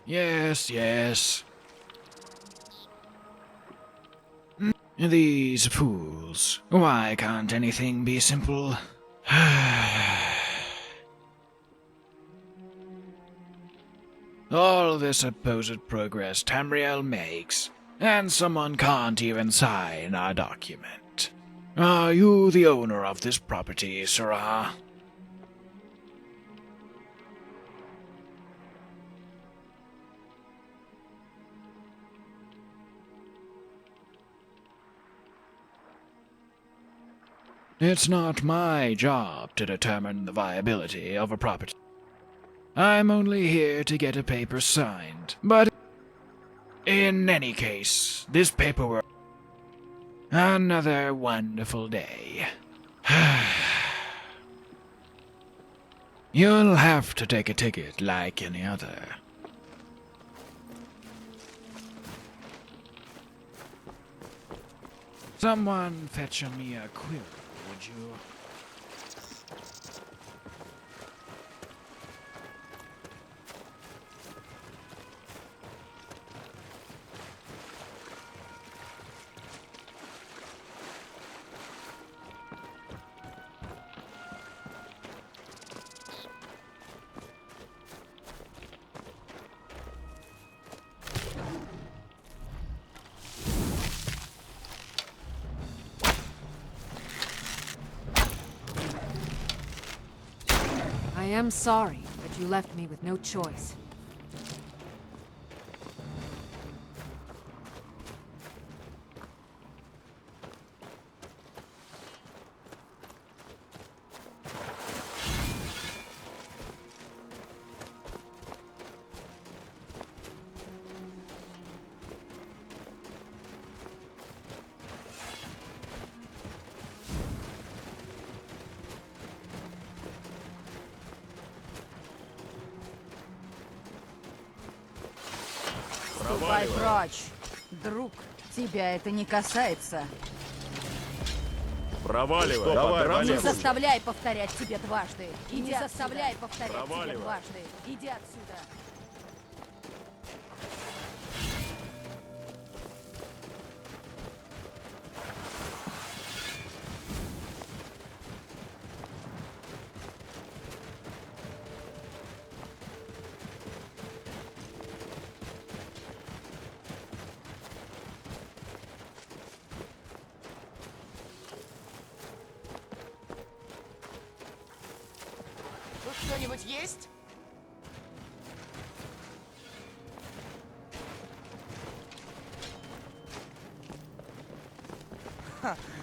Yes, yes. These fools. Why can't anything be simple? All this supposed progress Tamriel makes, and someone can't even sign our document. Are you the owner of this property, Sirrah? It's not my job to determine the viability of a property. I'm only here to get a paper signed. But in any case, this paperwork... Another wonderful day. You'll have to take a ticket like any other. Someone fetch me a quill, would you? I am sorry, but you left me with no choice. Ступай прочь. Друг, тебя это не касается. Проваливай. Не заставляй повторять тебе дважды. И не заставляй повторять тебе дважды. Иди отсюда. Тут кто-нибудь есть?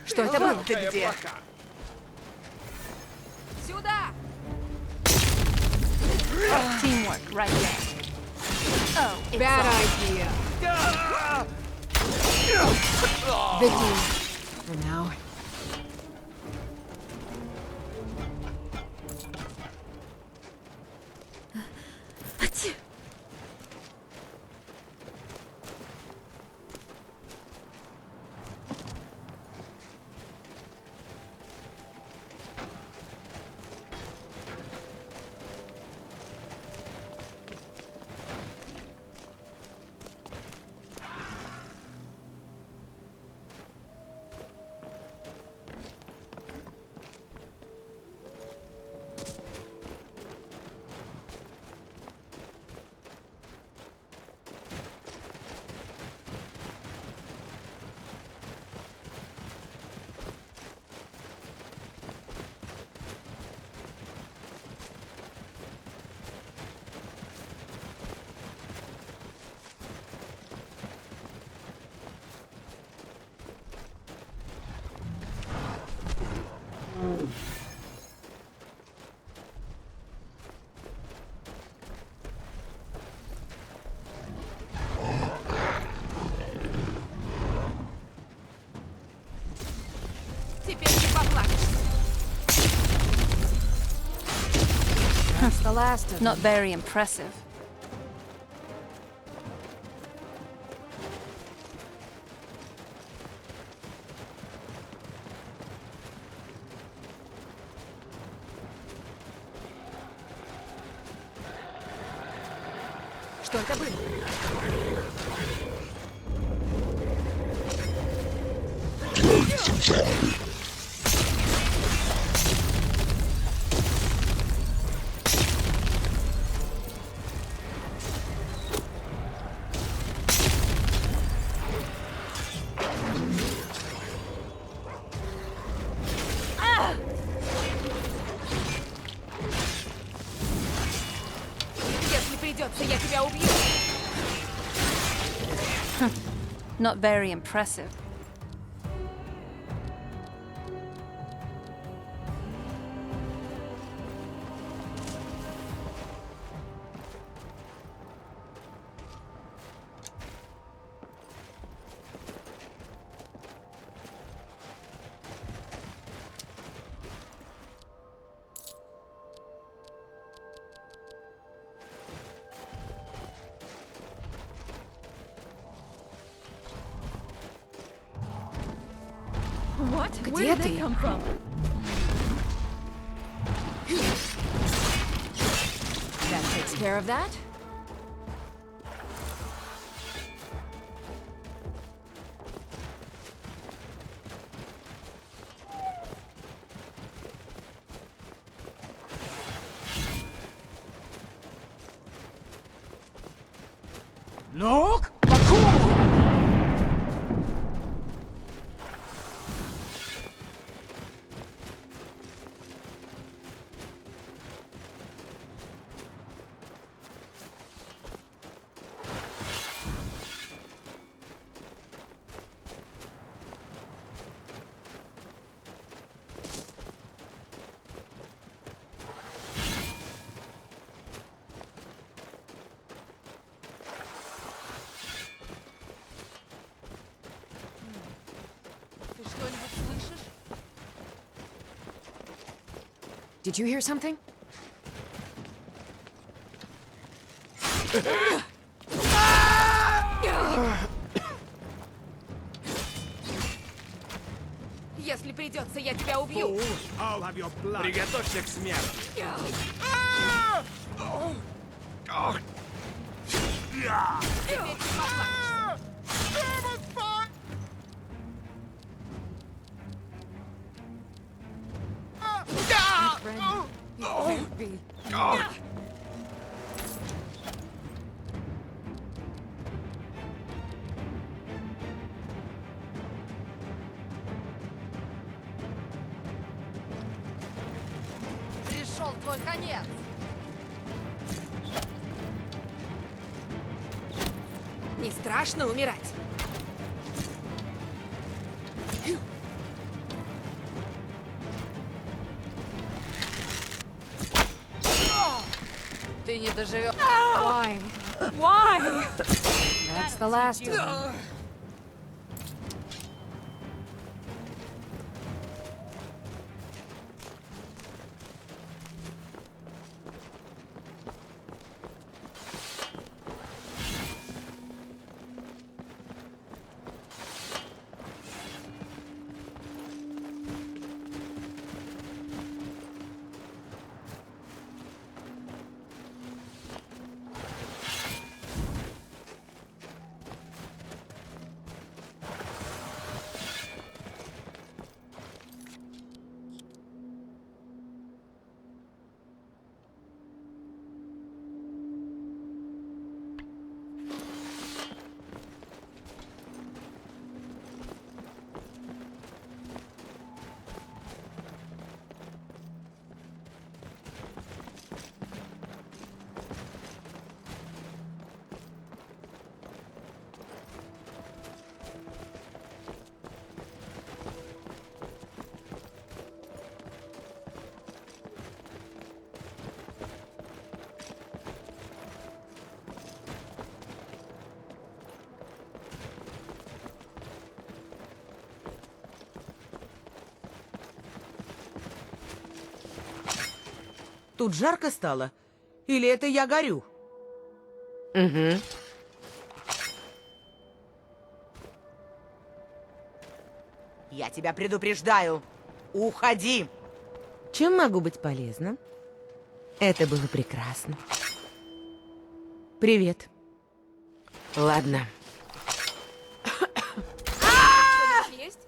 Что это было? Ты где? Сюда! Teamwork, right there. Oh, it's Bad on. idea. Victory. For now. Теперь не поплачешь. That's the last of Not very impressive. Что это было? Если придется, я тебя убью. Not very impressive. What? Где ты? That takes care of that. Look! Ты что-нибудь слышишь? Did you hear something? Если придется, я тебя убью. Приготовься к смерти. Теперь ты поплачешься. Friend, you can't be. Пришел твой конец. Не страшно умирать. Ты не доживешь. Why? Why? That's the last of them. Тут жарко стало? Или это я горю? Угу. Я тебя предупреждаю. Уходи. Чем могу быть полезна? Это было прекрасно. Привет. Ладно. Есть?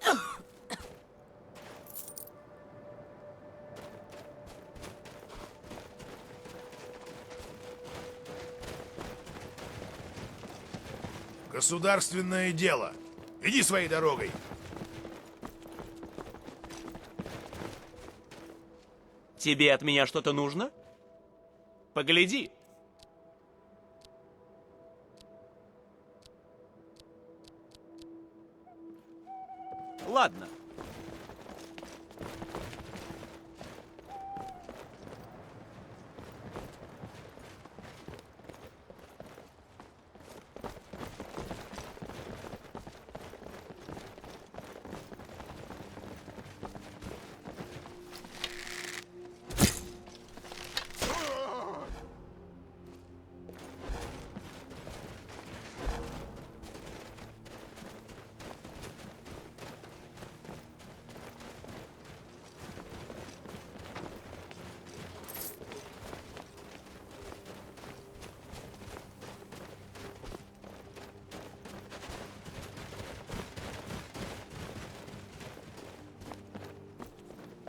Государственное дело. Иди своей дорогой. Тебе от меня что-то нужно? Погляди. Ладно.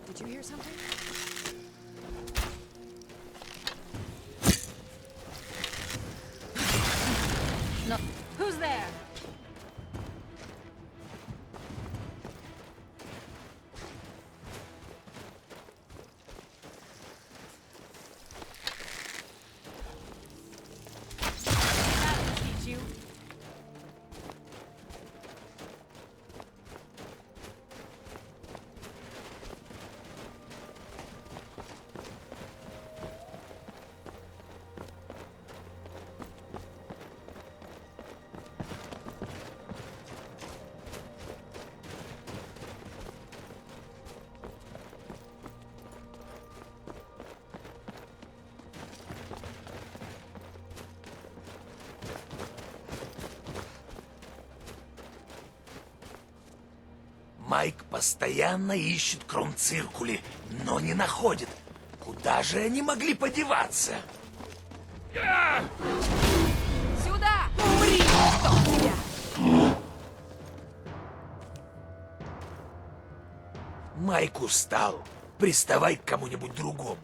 Did you hear something? No. Who's there? That'll teach you. Майк постоянно ищет кромциркули, но не находит. Куда же они могли подеваться? Сюда! Умри! Чтоб тебя! Майк устал. Приставай к кому-нибудь другому.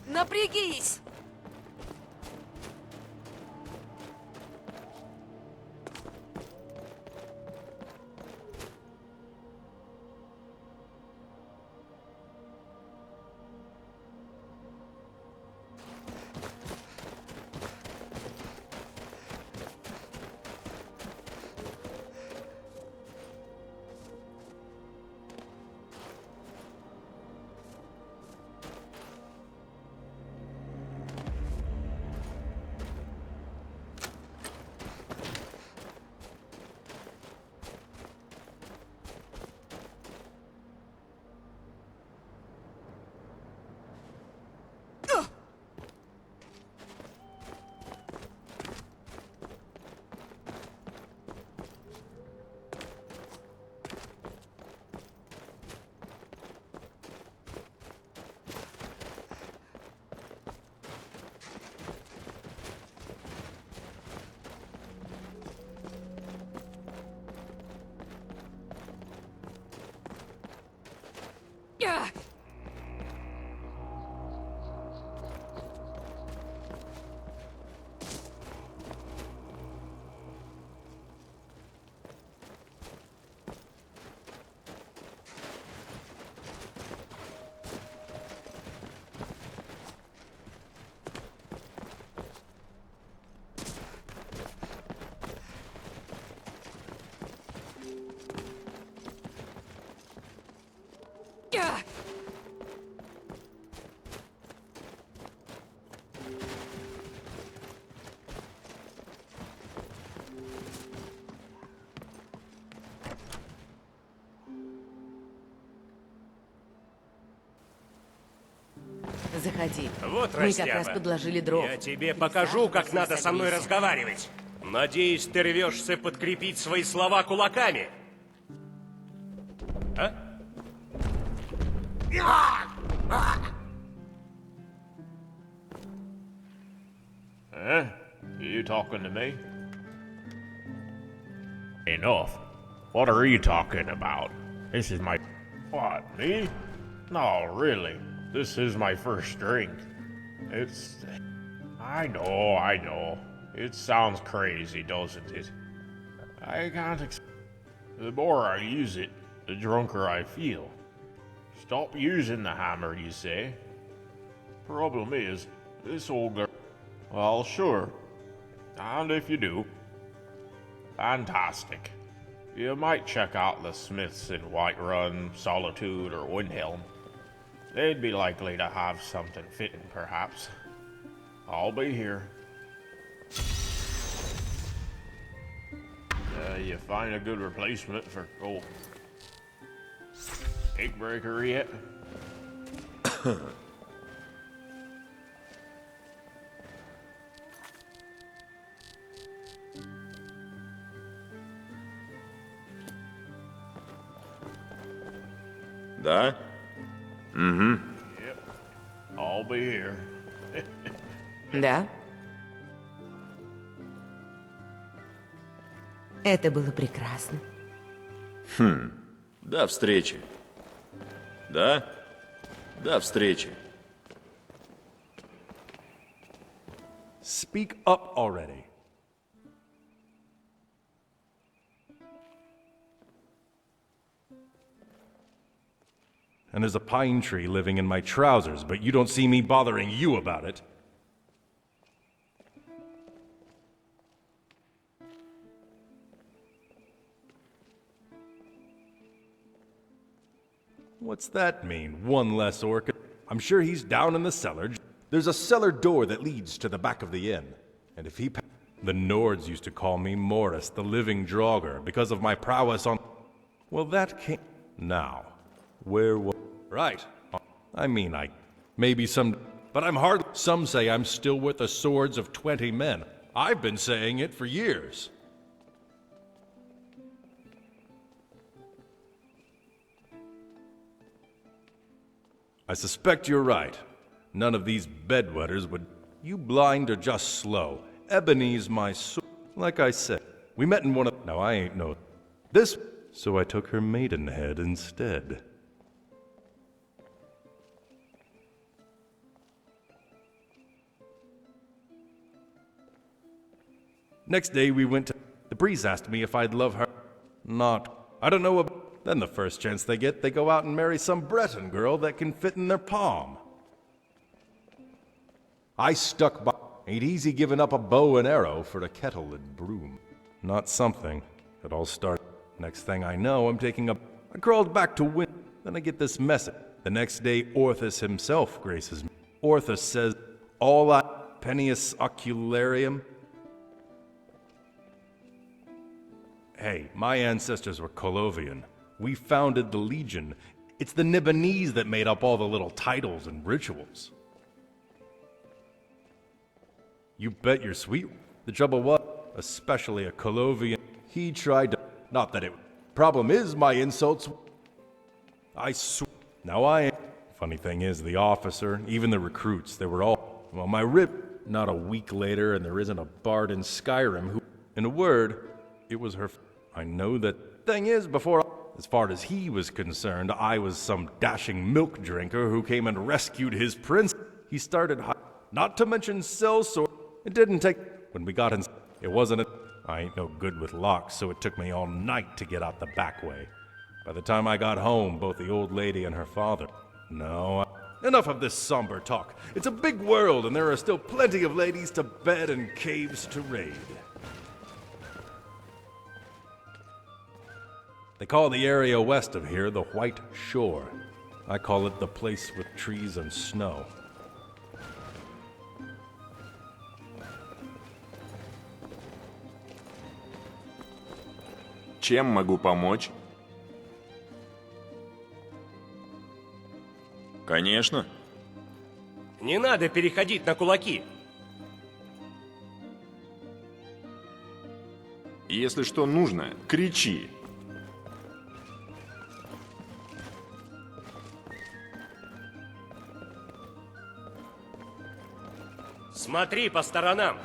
Напрягись! Yeah. Заходи. Вот Мы как растяпа. раз подложили дров. Я тебе покажу, как надо со мной разговаривать. Надеюсь, ты рвешься подкрепить свои слова кулаками. А? Huh? You talking to me? Enough. What are you talking about? This is my... What, me? No, really. This is my first drink. It's... I know. It sounds crazy, doesn't it? I can't The more I use it, the drunker I feel. Stop using the hammer, you say? Problem is, this old girl... Well, sure. And if you do, fantastic. You might check out the Smiths in Whiterun, Solitude, or Windhelm. They'd be likely to have something fitting, perhaps. I'll be here. You find a good replacement for old egg breaker yet? Да? Угу. Yep. I'll be here. Да? Это было прекрасно. До встречи. Да? До встречи. Speak up already. And there's a pine tree living in my trousers, but you don't see me bothering you about it. What's that mean? One less orchid? I'm sure he's down in the cellar. There's a cellar door that leads to the back of the inn. And if he... The Nords used to call me Morris, the living Draugr, because of my prowess on... Well, that came... Now, where was... Right. I mean, maybe some... But I'm hard... Some say I'm still worth the swords of 20 men. I've been saying it for years. I suspect you're right. None of these bedwetters would... You blind or just slow. Ebony's my sword. Like I said, we met in one of... Now, I ain't no... This... So I took her maidenhead instead. Next day we went to... The priest asked me if I'd love her. Not... I don't know about... Then the first chance they get, they go out and marry some Breton girl that can fit in their palm. I stuck by... Ain't easy giving up a bow and arrow for a kettle and broom. Not something. It all started... Next thing I know, I'm taking a... I crawled back to win. Then I get this message. The next day, Orthus himself graces me. Orthus says, all I... Pennius ocularium... Hey, my ancestors were Colovian. We founded the Legion. It's the Nibonese that made up all the little titles and rituals. You bet you're sweet. The trouble was, especially a Colovian, he tried to... Not that it... Problem is, my insults... Now I... Funny thing is, the officer, even the recruits, they were all... Well, my rib... Not a week later, and there isn't a bard in Skyrim who... In a word, it was her... I know that... Thing is, before... As far as he was concerned, I was some dashing milk drinker who came and rescued his prince. He started... Not to mention sellsword. It didn't take... When we got in... It wasn't a... I ain't no good with locks, so it took me all night to get out the back way. By the time I got home, both the old lady and her father... No, enough of this somber talk. It's a big world, and there are still plenty of ladies to bed and caves to raid. They call the area west of here the White Shore. I call it the place with trees and snow. Чем могу помочь? Конечно. Не надо переходить на кулаки. Если что нужно, кричи. Смотри по сторонам.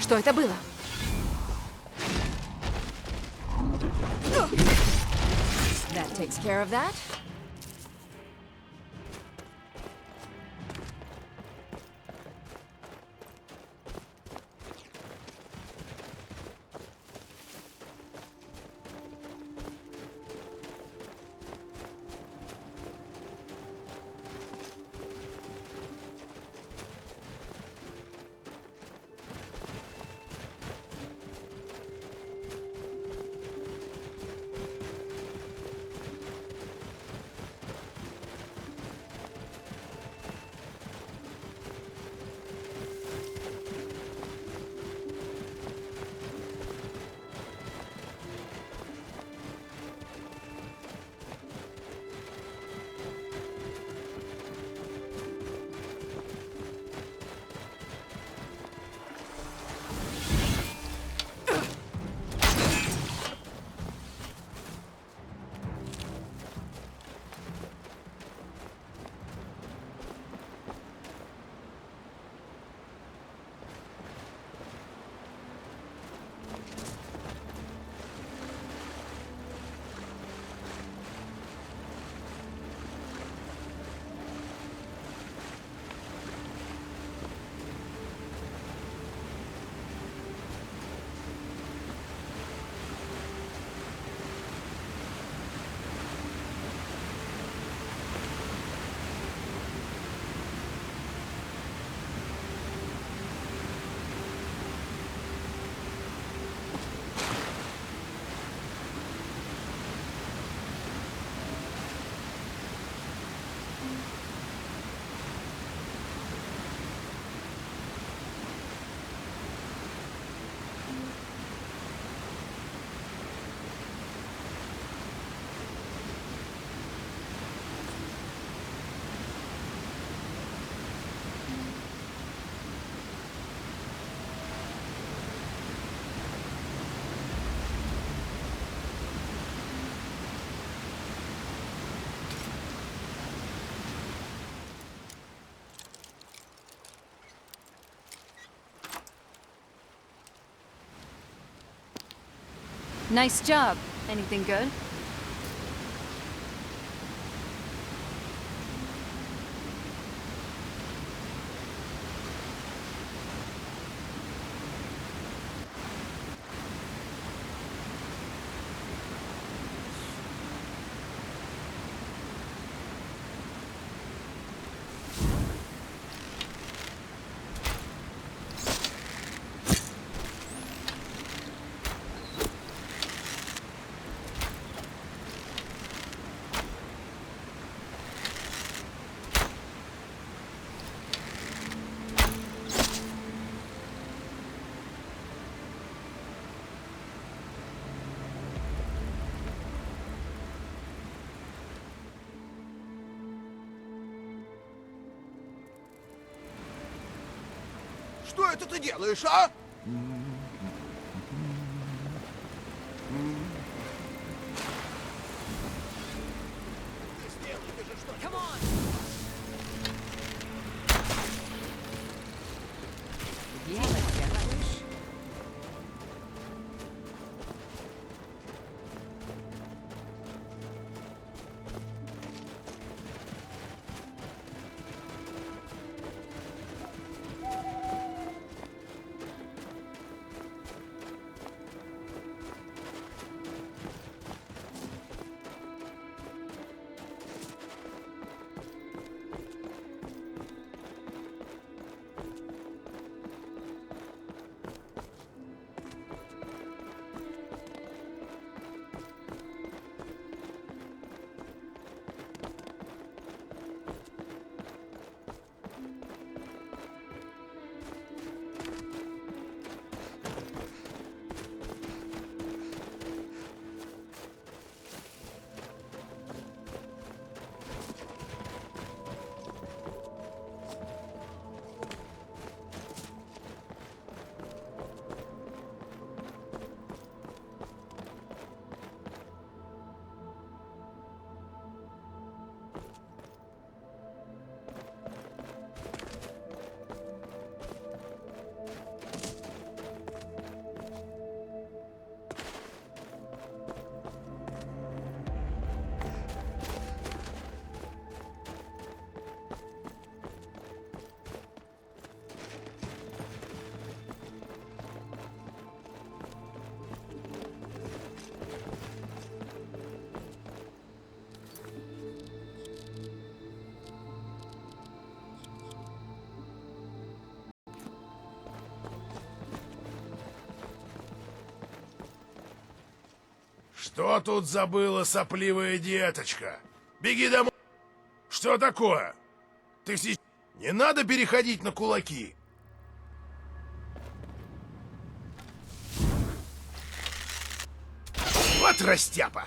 Что это было? That takes care of that. Nice job. Anything good? Что это ты делаешь, а? Что тут забыла сопливая деточка? Беги домой. Что такое? Ты сейчас... Не надо переходить на кулаки. Вот растяпа.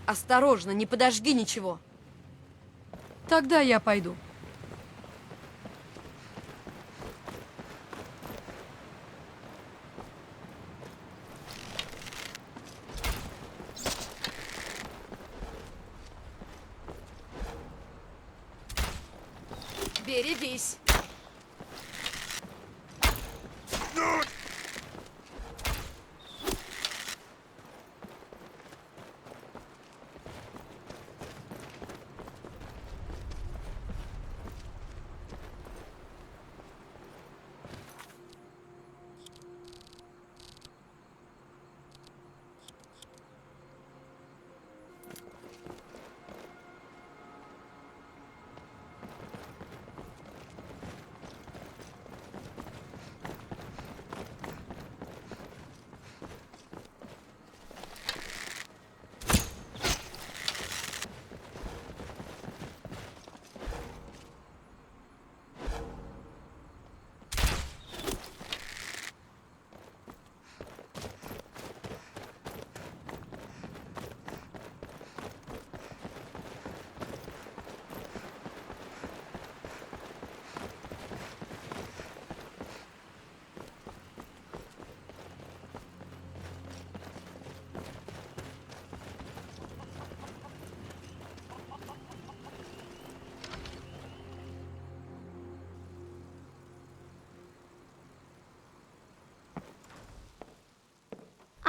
Осторожно, не подожги ничего. Тогда я пойду. Берегись.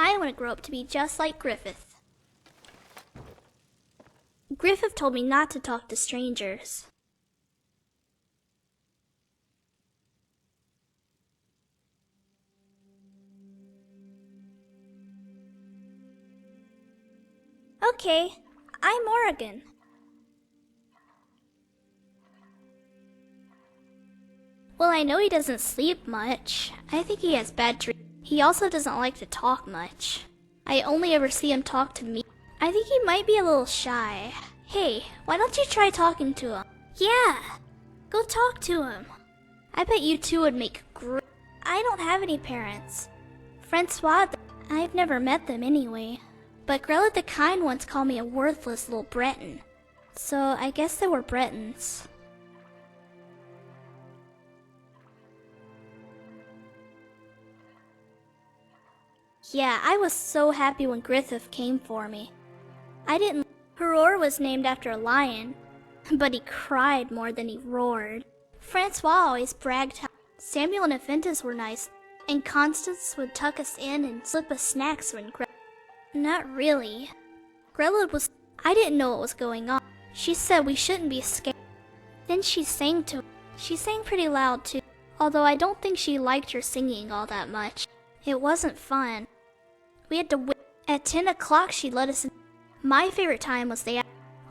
I want to grow up to be just like Griffith. Griffith told me not to talk to strangers. Okay, I'm Oregon. Well, I know he doesn't sleep much. I think he has bad dreams. He also doesn't like to talk much. I only ever see him talk to me. I think he might be a little shy. Hey, why don't you try talking to him? Yeah, go talk to him. I bet you two would make great... I don't have any parents. Francois, I've never met them anyway. But Grella the Kind once called me a worthless little Breton. So I guess they were Bretons. Yeah, I was so happy when Griffith came for me. I didn't... Heror was named after a lion, but he cried more than he roared. Francois always bragged how Samuel and Aventus were nice, and Constance would tuck us in and slip us snacks when Not really. Grella was... I didn't know what was going on. She said we shouldn't be scared. Then she sang to... She sang pretty loud too, although I don't think she liked her singing all that much. It wasn't fun. We had to wait. At 10 o'clock she let us in. My favorite time was the...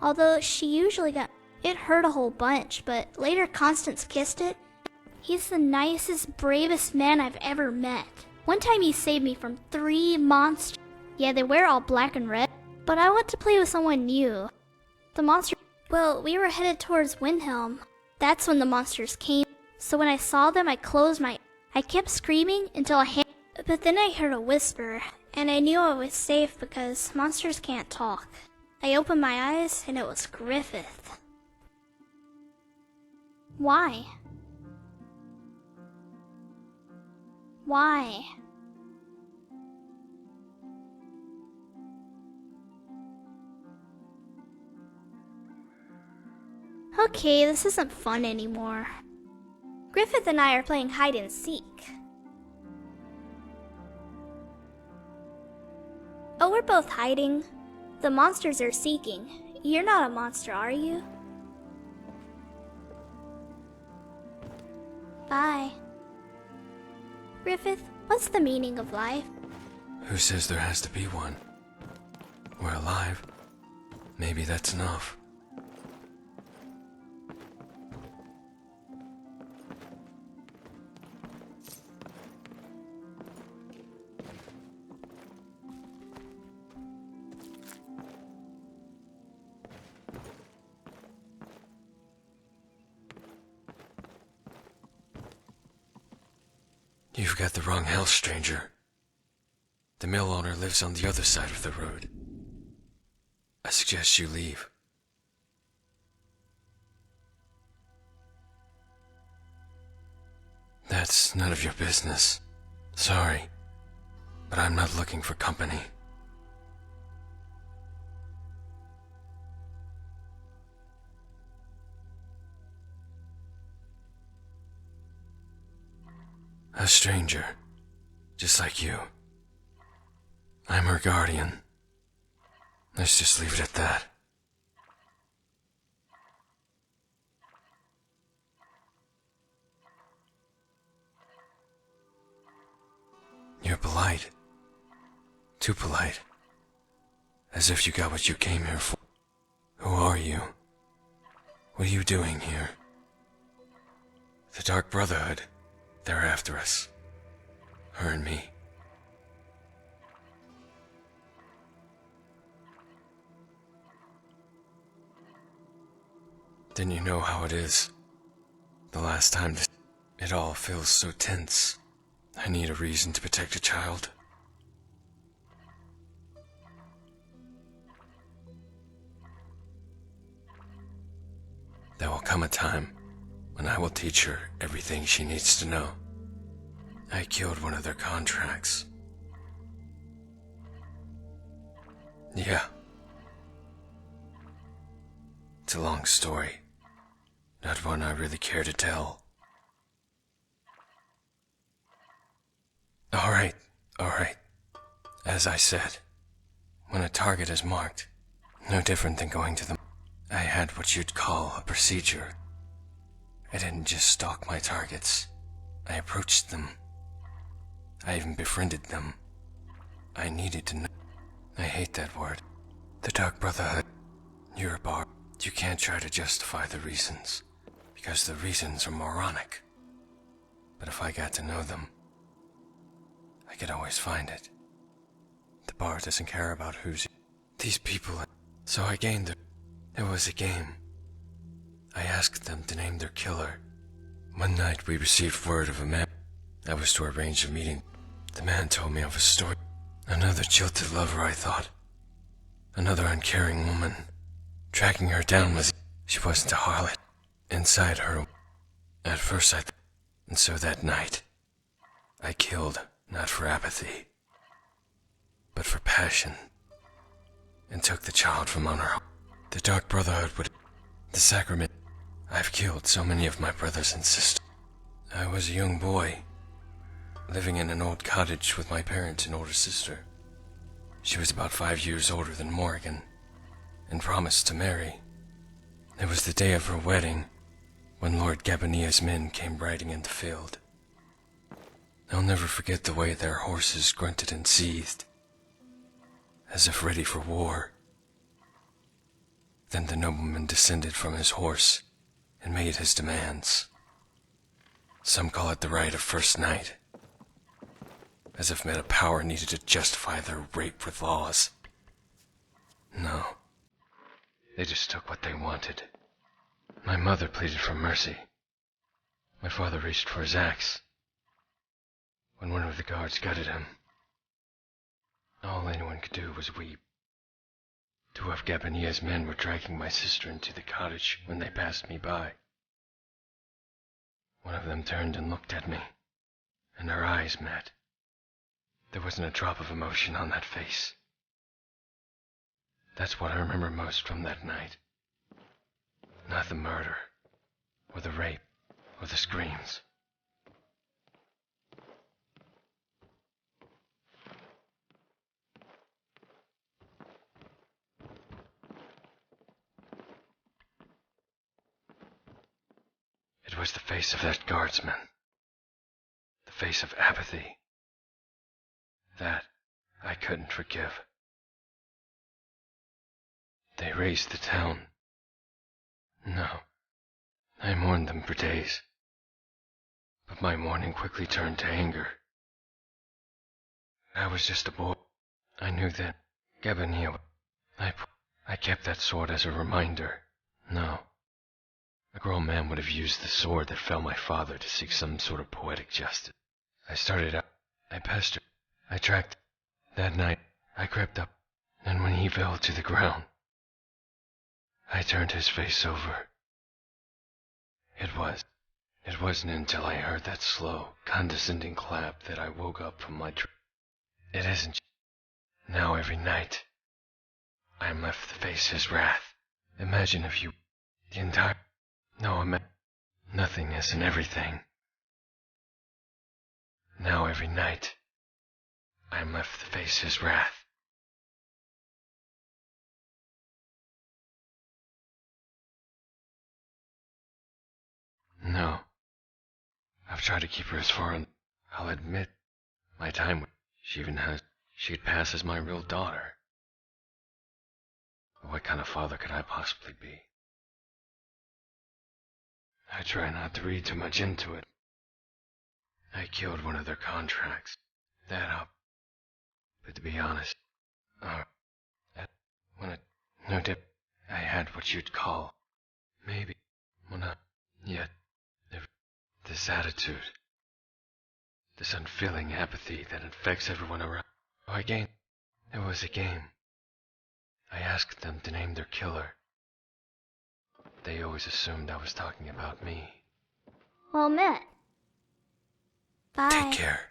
Although she usually got... It hurt a whole bunch, but later Constance kissed it. He's the nicest, bravest man I've ever met. One time he saved me from 3 monsters. Yeah, they wear all black and red. But I want to play with someone new. The monster... Well, we were headed towards Windhelm. That's when the monsters came. So when I saw them, I closed my... I kept screaming until but then I heard a whisper, and I knew I was safe because monsters can't talk. I opened my eyes, and it was Griffith. Why? Why? Okay, this isn't fun anymore. Griffith and I are playing hide and seek. Oh, we're both hiding. The monsters are seeking. You're not a monster, are you? Bye. Griffith, what's the meaning of life? Who says there has to be one? We're alive. Maybe that's enough. You've got the wrong house, stranger. The mill owner lives on the other side of the road. I suggest you leave. That's none of your business. Sorry, but I'm not looking for company. A stranger, just like you. I'm her guardian. Let's just leave it at that. You're polite. Too polite. As if you got what you came here for. Who are you? What are you doing here? The Dark Brotherhood. They're after us. Her and me. Then you know how it is. The last time it all feels so tense. I need a reason to protect a child. There will come a time when I will teach her everything she needs to know. I killed one of their contracts. Yeah. It's a long story. Not one I really care to tell. Alright. As I said, when a target is marked, no different than going to the... I had what you'd call a procedure. I didn't just stalk my targets. I approached them. I even befriended them. I needed to know. I hate that word. The Dark Brotherhood. You're a bar. You can't try to justify the reasons, because the reasons are moronic. But if I got to know them, I could always find it. The bar doesn't care about who's... These people... So I gained their... It was a game. I asked them to name their killer. One night we received word of a man. I was to arrange a meeting. The man told me of a story. Another jilted lover, I thought. Another uncaring woman. Tracking her down was... She wasn't a harlot. Inside her... At first I... And so that night, I killed, not for apathy, but for passion, and took the child from under her. The Dark Brotherhood would... The sacrament... I've killed so many of my brothers and sisters. I was a young boy, living in an old cottage with my parents and older sister. She was about 5 years older than Morgan, and promised to marry. It was the day of her wedding, when Lord Gabonia's men came riding in the field. I'll never forget the way their horses grunted and seethed, as if ready for war. Then the nobleman descended from his horse and made his demands. Some call it the right of first night, as if men of power needed to justify their rape with laws. No. They just took what they wanted. My mother pleaded for mercy. My father reached for his axe. When one of the guards gutted him, all anyone could do was weep. Two of Gabania's men were dragging my sister into the cottage when they passed me by. One of them turned and looked at me, and our eyes met. There wasn't a drop of emotion on that face. That's what I remember most from that night. Not the murder, or the rape, or the screams. It was the face of that guardsman. The face of apathy. That I couldn't forgive. They razed the town. No, I mourned them for days. But my mourning quickly turned to anger. I was just a boy. I knew that Gabania. I kept that sword as a reminder. No. A grown man would have used the sword that fell my father to seek some sort of poetic justice. I started out. I pestered. I tracked. That night, I crept up, and when he fell to the ground, I turned his face over. It wasn't until I heard that slow, condescending clap that I woke up from my dream. It isn't. Now every night, I am left to face his wrath. Imagine if you... The entire... No, nothingness and everything. Now every night, I am left to face his wrath. No. I've tried to keep her as far, and I'll admit, my time with... She'd pass as my real daughter. But what kind of father could I possibly be? I try not to read too much into it. I killed one of their contracts. That up. But to be honest, no dip, I had what you'd call, maybe, well not yet, this attitude. This unfeeling apathy that infects everyone around. It was a game. I asked them to name their killer. They always assumed I was talking about me. Well met. Bye. Take care.